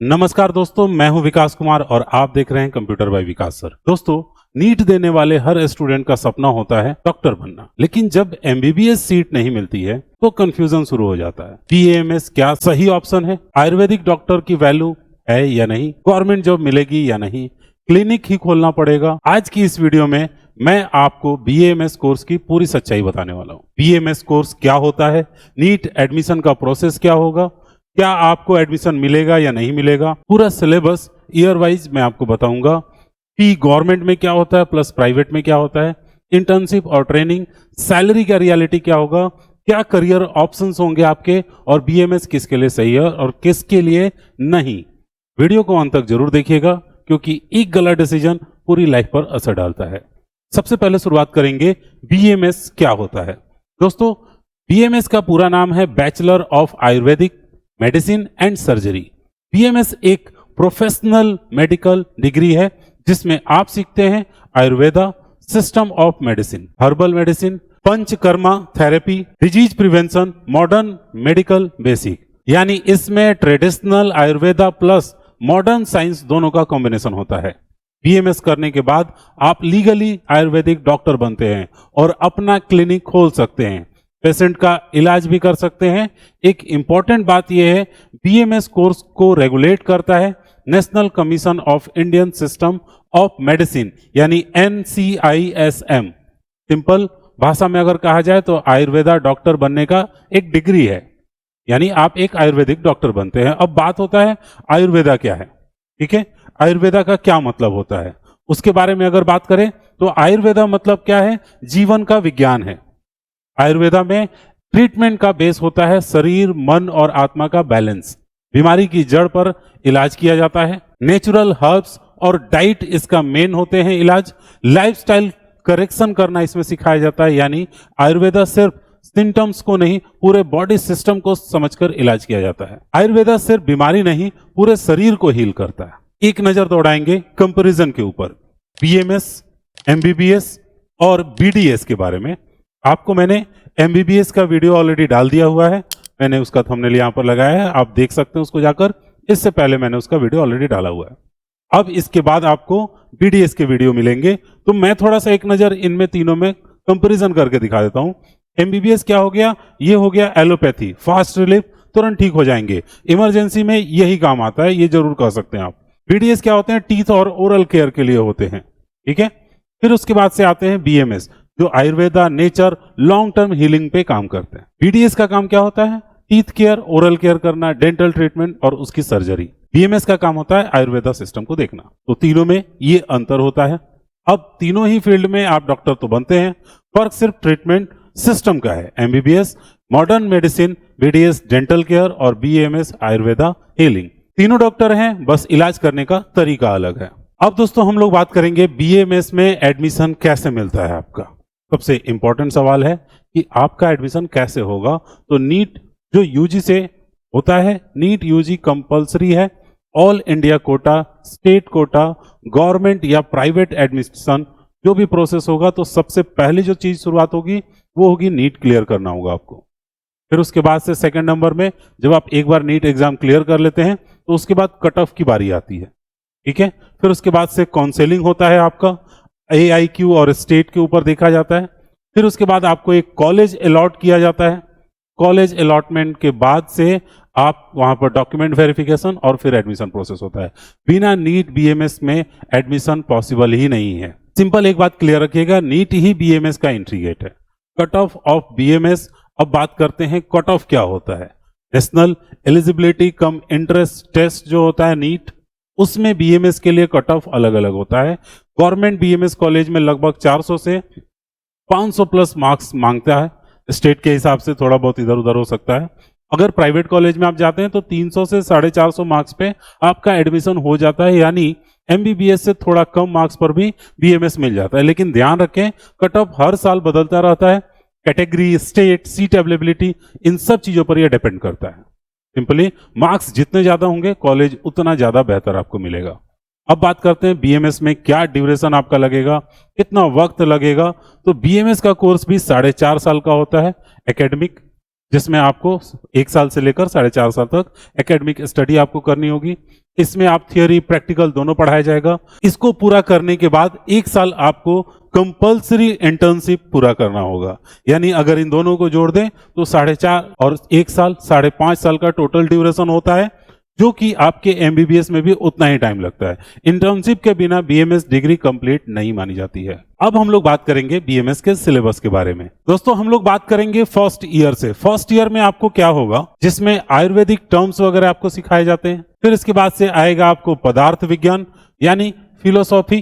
नमस्कार दोस्तों, मैं हूं विकास कुमार और आप देख रहे हैं कंप्यूटर बाय विकास सर। दोस्तों, नीट देने वाले हर स्टूडेंट का सपना होता है डॉक्टर बनना, लेकिन जब एमबीबीएस सीट नहीं मिलती है तो कंफ्यूजन शुरू हो जाता है। बीएएमएस क्या सही ऑप्शन है? आयुर्वेदिक डॉक्टर की वैल्यू है या नहीं? गवर्नमेंट जॉब मिलेगी या नहीं? क्लिनिक ही खोलना पड़ेगा? आज की इस वीडियो में मैं आपको बीएएमएस कोर्स की पूरी सच्चाई बताने वाला हूँ। बीएएमएस कोर्स क्या होता है, नीट एडमिशन का प्रोसेस क्या होगा, क्या आपको एडमिशन मिलेगा या नहीं मिलेगा, पूरा सिलेबस ईयर वाइज मैं आपको बताऊंगा। फी गवर्नमेंट में क्या होता है प्लस प्राइवेट में क्या होता है, इंटर्नशिप और ट्रेनिंग, सैलरी का रियलिटी क्या होगा, क्या करियर ऑप्शंस होंगे आपके, और बीएमएस किसके लिए सही है और किसके लिए नहीं। वीडियो को अंत तक जरूर देखिएगा क्योंकि एक गलत डिसीजन पूरी लाइफ पर असर डालता है। सबसे पहले शुरुआत करेंगे बीएमएस क्या होता है। दोस्तों, बीएमएस का पूरा नाम है bachelor of Ayurvedic medicine and surgery. BMS एक प्रोफेशनल मेडिकल डिग्री है जिसमें आप सीखते हैं Ayurveda, system of medicine, herbal medicine, panchakarma therapy, disease prevention, modern medical basic. यानी इसमें traditional Ayurveda plus modern science दोनों का कॉम्बिनेशन होता है। बीएमएस करने के बाद आप लीगली आयुर्वेदिक डॉक्टर बनते हैं और अपना क्लिनिक खोल सकते हैं, पेशेंट का इलाज भी कर सकते हैं। एक इंपॉर्टेंट बात यह है, बीएमएस कोर्स को रेगुलेट करता है national commission of Indian system of medicine यानी NCISM। सिंपल भाषा में अगर कहा जाए तो आयुर्वेदा डॉक्टर बनने का एक डिग्री है, यानी आप एक आयुर्वेदिक डॉक्टर बनते हैं। अब बात होता है आयुर्वेदा क्या है, ठीक है, आयुर्वेदा का क्या मतलब होता है उसके बारे में अगर बात करें तो आयुर्वेदा मतलब क्या है, जीवन का विज्ञान है। आयुर्वेदा में ट्रीटमेंट का बेस होता है शरीर, मन और आत्मा का बैलेंस। बीमारी की जड़ पर इलाज किया जाता है। नेचुरल हर्ब्स और डाइट इसका मेन होते हैं इलाज। लाइफस्टाइल करेक्शन करना इसमें सिखाया जाता है, यानी आयुर्वेदा सिर्फ सिम्टम्स को नहीं पूरे बॉडी सिस्टम को समझकर इलाज किया जाता है। आयुर्वेदा सिर्फ बीमारी नहीं पूरे शरीर को हील करता है। एक नजर दौड़ाएंगे कंपैरिजन के ऊपर, बीएमएस, एमबीबीएस और बीडीएस के बारे में। आपको मैंने एमबीबीएस का वीडियो ऑलरेडी डाल दिया हुआ है, मैंने उसका थंबनेल यहाँ पर लगाया है, आप देख सकते हैं उसको जाकर। इससे पहले मैंने उसका वीडियो ऑलरेडी डाला हुआ है। अब इसके बाद आपको बीडीएस के वीडियो मिलेंगे, तो मैं थोड़ा सा एक नजर इनमें तीनों में कंपैरिजन करके दिखा देता हूँ। एमबीबीएस क्या हो गया, ये हो गया एलोपैथी, फास्ट रिलीफ, तुरंत ठीक हो जाएंगे, इमरजेंसी में यही काम आता है, ये जरूर कह सकते हैं आप। बीडीएस क्या होते हैं, टीथ और ओरल केयर के लिए होते हैं, ठीक है। फिर उसके बाद से आते हैं बीएमएस जो Ayurveda, nature, long term healing पे काम करते हैं। बीडीएस का काम क्या होता है, टीथ केयर, ओरल केयर करना, डेंटल ट्रीटमेंट और उसकी सर्जरी। बीएमएस का काम होता है आयुर्वेदा सिस्टम को देखना। तो तीनों में ये अंतर होता है। अब तीनों ही फील्ड में आप डॉक्टर तो बनते हैं, फर्क सिर्फ ट्रीटमेंट सिस्टम का है। MBBS modern medicine, BDS dental care और बीएमएस आयुर्वेदा हीलिंग। तीनों डॉक्टर हैं, बस इलाज करने का तरीका अलग है। अब दोस्तों हम लोग बात करेंगे बीएमएस में एडमिशन कैसे मिलता है आपका। सबसे इंपॉर्टेंट सवाल है कि आपका एडमिशन कैसे होगा। तो नीट जो यूजी से होता है, नीट यूजी कंपलसरी है। All India quota, state quota, government या प्राइवेट एडमिशन जो भी प्रोसेस होगा, तो सबसे पहली जो चीज शुरुआत होगी वो होगी नीट क्लियर करना होगा आपको। फिर उसके बाद से सेकंड नंबर में जब आप एक बार नीट एग्जाम क्लियर कर लेते हैं तो उसके बाद कट ऑफ की बारी आती है, ठीक है। फिर उसके बाद से काउंसलिंग होता है आपका, AIQ और स्टेट के ऊपर देखा जाता है। फिर उसके बाद आपको एक कॉलेज अलॉट किया जाता है। कॉलेज अलॉटमेंट के बाद से आप वहां पर डॉक्यूमेंट वेरिफिकेशन और फिर एडमिशन प्रोसेस होता है। बिना नीट बीएमएस में एडमिशन पॉसिबल ही नहीं है। सिंपल एक बात क्लियर रखिएगा, नीट ही बीएमएस का एंट्री गेट है। Cut off of BMS. अब बात करते हैं कट ऑफ क्या होता है। National eligibility cum entrance test जो होता है नीट, उसमें बीएमएस के लिए कट ऑफ अलग अलग होता है। गवर्नमेंट बीएमएस कॉलेज में लगभग 400 से 500 प्लस मार्क्स मांगता है। स्टेट के हिसाब से थोड़ा बहुत इधर उधर हो सकता है। अगर प्राइवेट कॉलेज में आप जाते हैं तो 300 से 450 मार्क्स पे आपका एडमिशन हो जाता है, यानी एमबीबीएस से थोड़ा कम मार्क्स पर भी बीएमएस मिल जाता है। लेकिन ध्यान रखें, कट ऑफ हर साल बदलता रहता है। कैटेगरी, स्टेट, सीट अवेलेबिलिटी, इन सब चीजों पर यह डिपेंड करता है। सिंपली मार्क्स जितने ज्यादा होंगे कॉलेज उतना ज्यादा बेहतर आपको मिलेगा। अब बात करते हैं बीएमएस में क्या ड्यूरेशन आपका लगेगा, कितना वक्त लगेगा। तो बीएमएस का कोर्स भी 4.5 साल का होता है एकेडमिक। जिसमें आपको 1 साल से लेकर 4.5 साल तक एकेडमिक स्टडी आपको करनी होगी। इसमें आप थियोरी प्रैक्टिकल दोनों पढ़ाया जाएगा। इसको पूरा करने के बाद 1 साल आपको कंपल्सरी इंटर्नशिप पूरा करना होगा। यानी अगर इन दोनों को जोड़ दें तो 4.5 और 1 साल 5.5 साल का टोटल ड्यूरेशन होता है, जो कि आपके एमबीबीएस में भी उतना ही टाइम लगता है। इंटर्नशिप के बिना बीएमएस डिग्री कंप्लीट नहीं मानी जाती है। अब हम लोग बात करेंगे बीएमएस के सिलेबस के बारे में। दोस्तों हम लोग बात करेंगे फर्स्ट ईयर से। फर्स्ट ईयर में आपको क्या होगा, जिसमें आयुर्वेदिक टर्म्स वगैरह आपको सिखाए जाते हैं। फिर इसके बाद से आएगा आपको पदार्थ विज्ञान यानी फिलोसॉफी।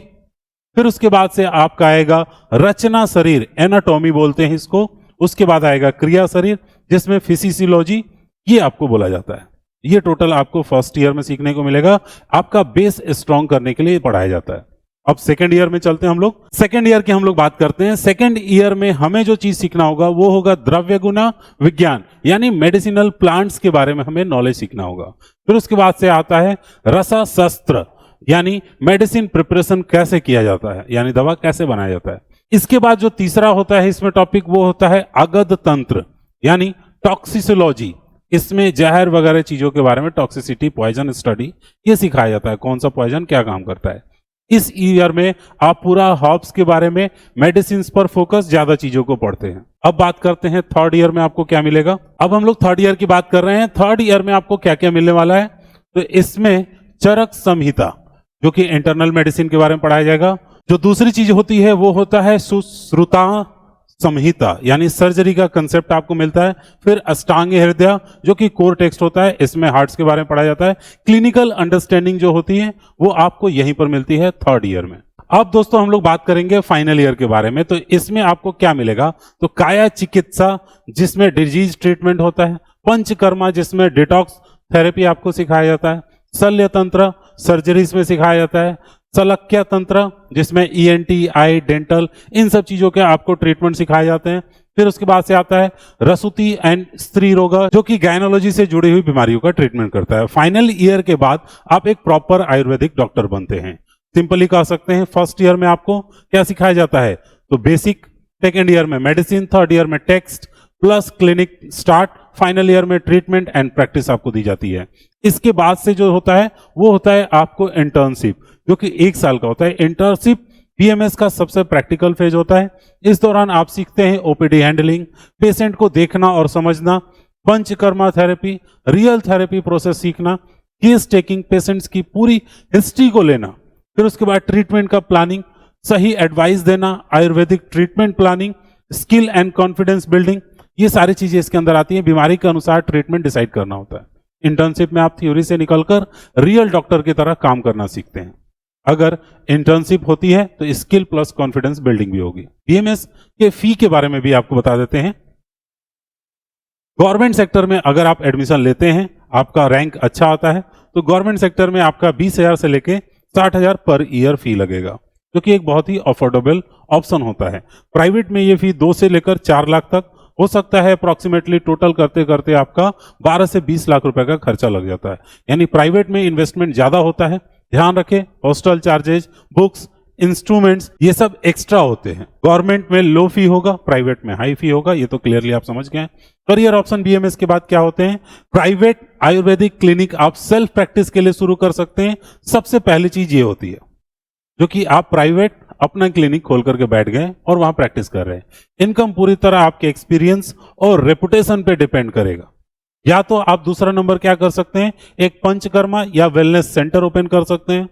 फिर उसके बाद से आपका आएगा रचना शरीर, एनाटॉमी बोलते हैं इसको। उसके बाद आएगा क्रिया शरीर, जिसमें फिजियोलॉजी ये आपको बोला जाता है। ये टोटल आपको फर्स्ट ईयर में सीखने को मिलेगा। आपका बेस स्ट्रॉन्ग करने के लिए पढ़ाया जाता है। अब सेकेंड ईयर में चलते हैं हम लोग। सेकेंड ईयर की हम लोग बात करते हैं। सेकेंड ईयर में हमें जो चीज सीखना होगा वो होगा द्रव्य गुना विज्ञान, यानी मेडिसिनल प्लांट्स के बारे में हमें नॉलेज सीखना होगा। फिर उसके बाद से आता है रसाशास्त्र, यानी मेडिसिन प्रिपरेशन कैसे किया जाता है, यानी दवा कैसे बनाया जाता है। इसके बाद जो तीसरा होता है इसमें टॉपिक वो होता है आगध तंत्र, यानी टॉक्सिकोलॉजी। इसमें जहर वगैरह चीजों के बारे में, टॉक्सिसिटी, पॉइजन स्टडी ये सिखाया जाता है, कौन सा पॉइजन क्या काम करता है। इस ईयर में आप पूरा हर्ब्स के बारे में, मेडिसिन पर फोकस ज्यादा चीजों को पढ़ते हैं। अब बात करते हैं थर्ड ईयर में आपको क्या मिलेगा। अब हम लोग थर्ड ईयर की बात कर रहे हैं। थर्ड ईयर में आपको क्या क्या मिलने वाला है, तो इसमें चरक संहिता जो कि इंटरनल मेडिसिन के बारे में पढ़ाया जाएगा। जो दूसरी चीज होती है वो होता है सुश्रुता संहिता, यानी सर्जरी का कंसेप्ट आपको मिलता है। फिर अष्टांग हृदय जो कि कोर टेक्स्ट होता है, इसमें हार्ट्स के बारे में पढ़ाया जाता है। क्लिनिकल अंडरस्टैंडिंग जो होती है वो आपको यहीं पर मिलती है थर्ड ईयर में। अब दोस्तों हम लोग बात करेंगे फाइनल ईयर के बारे में। तो इसमें आपको क्या मिलेगा, तो काया चिकित्सा जिसमें डिजीज ट्रीटमेंट होता है, पंचकर्मा जिसमें डिटॉक्स थेरेपी आपको सिखाया जाता है, शल्य तंत्र सर्जरीज में सिखाया जाता है, शल्य तंत्र जिसमें ईएनटी, आई, डेंटल इन सब चीजों के आपको ट्रीटमेंट सिखाए जाते हैं। फिर उसके बाद से आता है रसूति एंड स्त्री रोग जो कि गायनोलॉजी से जुड़ी हुई बीमारियों का ट्रीटमेंट करता है। फाइनल ईयर के बाद आप एक प्रॉपर आयुर्वेदिक डॉक्टर बनते हैं। सिंपली कह सकते हैं फर्स्ट ईयर में आपको क्या सिखाया जाता है, तो बेसिक, सेकेंड ईयर में मेडिसिन, थर्ड ईयर में text plus clinic start, final year में ट्रीटमेंट एंड प्रैक्टिस आपको दी जाती है। इसके बाद से जो होता है वो होता है आपको इंटर्नशिप, जो कि 1 साल का होता है। इंटर्नशिप बीएमएस का सबसे प्रैक्टिकल फेज होता है। इस दौरान आप सीखते हैं ओपीडी हैंडलिंग, पेशेंट को देखना और समझना, panchakarma therapy, real therapy process सीखना, केस टेकिंग, पेशेंट्स की पूरी हिस्ट्री को लेना। फिर उसके बाद ट्रीटमेंट का प्लानिंग, सही एडवाइस देना, Ayurvedic treatment planning, skill and confidence building, ये सारी चीजें इसके अंदर आती हैं। बीमारी के अनुसार ट्रीटमेंट डिसाइड करना होता है। इंटर्नशिप में आप थ्योरी से निकलकर रियल डॉक्टर की तरह काम करना सीखते हैं। अगर इंटर्नशिप होती है तो स्किल प्लस कॉन्फिडेंस बिल्डिंग भी होगी। बीएमएस के फी के बारे में भी आपको बता देते हैं। गवर्नमेंट सेक्टर में अगर आप एडमिशन लेते हैं, आपका रैंक अच्छा आता है, तो गवर्नमेंट सेक्टर में आपका 20,000 से लेके 60,000 पर ईयर फी लगेगा, जो कि एक बहुत ही अफोर्डेबल ऑप्शन होता है। प्राइवेट में ये फी 2 से लेकर 4 लाख तक हो सकता है। अप्रॉक्सीमेटली टोटल करते करते आपका 12 से 20 लाख रुपए का खर्चा लग जाता है। यानी प्राइवेट में इन्वेस्टमेंट ज्यादा होता है। ध्यान रखें, हॉस्टल चार्जेस, बुक्स, इंस्ट्रूमेंट्स ये सब एक्स्ट्रा होते हैं। गवर्नमेंट में लो फी होगा, प्राइवेट में हाई फी होगा, ये तो क्लियरली आप समझ गए हैं। करियर ऑप्शन बीएमएस के बाद क्या होते हैं, प्राइवेट आयुर्वेदिक क्लिनिक आप सेल्फ प्रैक्टिस के लिए शुरू कर सकते हैं। सबसे पहली चीज ये होती है जो कि आप प्राइवेट अपना क्लिनिक खोल करके बैठ गए और वहां प्रैक्टिस कर रहे हैं। इनकम पूरी तरह आपके एक्सपीरियंस और रेपुटेशन पे डिपेंड करेगा। या तो आप दूसरा नंबर क्या कर सकते हैं, एक पंचकर्मा या वेलनेस सेंटर ओपन कर सकते हैं,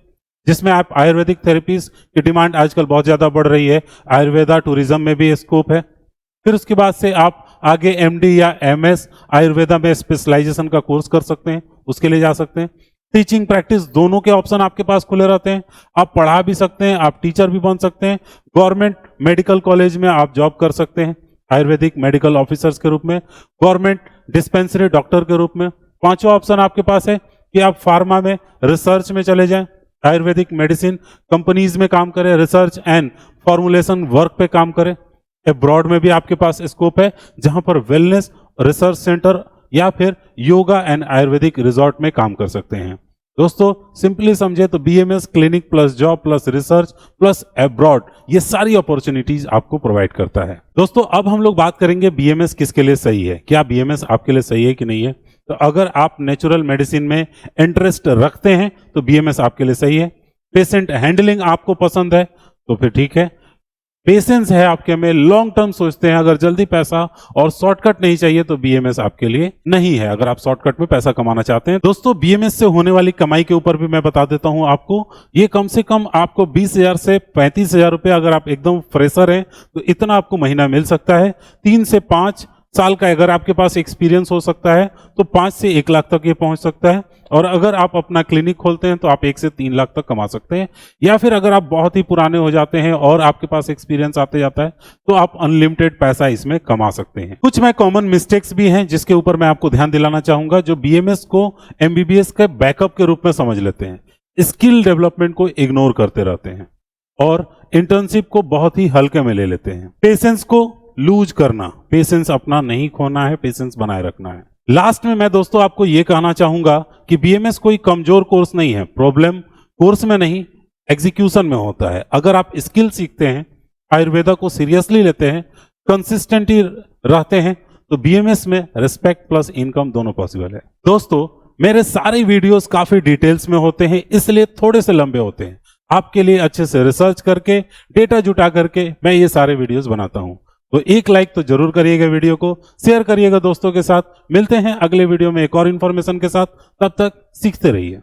जिसमें आप आयुर्वेदिक थेरेपीज की डिमांड आजकल बहुत ज्यादा बढ़ रही है। आयुर्वेदा टूरिज्म में भी स्कोप है। फिर उसके बाद से आप आगे एमडी या एमएस आयुर्वेदा में स्पेशलाइजेशन का कोर्स कर सकते हैं, उसके लिए जा सकते हैं। टीचिंग प्रैक्टिस दोनों के ऑप्शन आपके पास खुले रहते हैं। आप पढ़ा भी सकते हैं, आप टीचर भी बन सकते हैं। गवर्नमेंट मेडिकल कॉलेज में आप जॉब कर सकते हैं आयुर्वेदिक मेडिकल ऑफिसर्स के रूप में, गवर्नमेंट डिस्पेंसरी डॉक्टर के रूप में। पांचवा ऑप्शन आपके पास है कि आप फार्मा में रिसर्च में चले जाएं, आयुर्वेदिक मेडिसिन कंपनीज में काम करें, रिसर्च एंड फॉर्मुलेशन वर्क पे काम करें। अब्रॉड में भी आपके पास स्कोप है, जहां पर वेलनेस रिसर्च सेंटर या फिर योगा एंड आयुर्वेदिक रिजॉर्ट में काम कर सकते हैं। दोस्तों सिंपली समझे तो BMS clinic plus job plus research plus abroad ये सारी अपॉर्चुनिटीज आपको प्रोवाइड करता है। दोस्तों अब हम लोग बात करेंगे बीएमएस किसके लिए सही है, क्या बीएमएस आपके लिए सही है कि नहीं है। तो अगर आप नेचुरल मेडिसिन में इंटरेस्ट रखते हैं तो बीएमएस आपके लिए सही है। पेशेंट हैंडलिंग आपको पसंद है तो फिर ठीक है। पेशेंस है आपके में, लॉन्ग टर्म सोचते हैं, अगर जल्दी पैसा और शॉर्टकट नहीं चाहिए तो बीएमएस आपके लिए नहीं है, अगर आप शॉर्टकट में पैसा कमाना चाहते हैं। दोस्तों बीएमएस से होने वाली कमाई के ऊपर भी मैं बता देता हूं आपको, ये कम से कम आपको 20,000 से 35,000 रुपए, अगर आप एकदम फ्रेशर हैं तो इतना आपको महीना मिल सकता है। 3 से 5 साल का अगर आपके पास एक्सपीरियंस हो सकता है तो 5 से 1 लाख तक ये पहुंच सकता है। और अगर आप अपना क्लिनिक खोलते हैं तो आप 1 से 3 लाख तक कमा सकते हैं। या फिर अगर आप बहुत ही पुराने हो जाते हैं और आपके पास एक्सपीरियंस आते जाता है तो आप अनलिमिटेड पैसा इसमें कमा सकते हैं। कुछ में कॉमन मिस्टेक्स भी हैं जिसके ऊपर मैं आपको ध्यान दिलाना चाहूंगा, जो बीएमएस को एमबीबीएस के बैकअप के रूप में समझ लेते हैं। स्किल डेवलपमेंट को इग्नोर करते रहते हैं और इंटर्नशिप को बहुत ही हल्के में ले लेते हैं। पेशेंस को लूज करना, पेशेंस अपना नहीं खोना है, पेशेंस बनाए रखना है। लास्ट में मैं दोस्तों आपको यह कहना चाहूंगा कि बीएमएस कोई कमजोर कोर्स नहीं है। प्रॉब्लम कोर्स में नहीं, एग्जीक्यूशन में होता है। अगर आप स्किल सीखते हैं, आयुर्वेदा को सीरियसली लेते हैं, कंसिस्टेंटली रहते हैं तो बीएमएस में रिस्पेक्ट प्लस इनकम दोनों पॉसिबल है। दोस्तों मेरे सारे वीडियोस काफी डिटेल्स में होते हैं, इसलिए थोड़े से लंबे होते हैं। आपके लिए अच्छे से रिसर्च करके, डेटा जुटा करके मैं ये सारे वीडियोस बनाता हूं। तो एक लाइक तो जरूर करिएगा, वीडियो को शेयर करिएगा दोस्तों के साथ। मिलते हैं अगले वीडियो में एक और इंफॉर्मेशन के साथ, तब तक सीखते रहिए।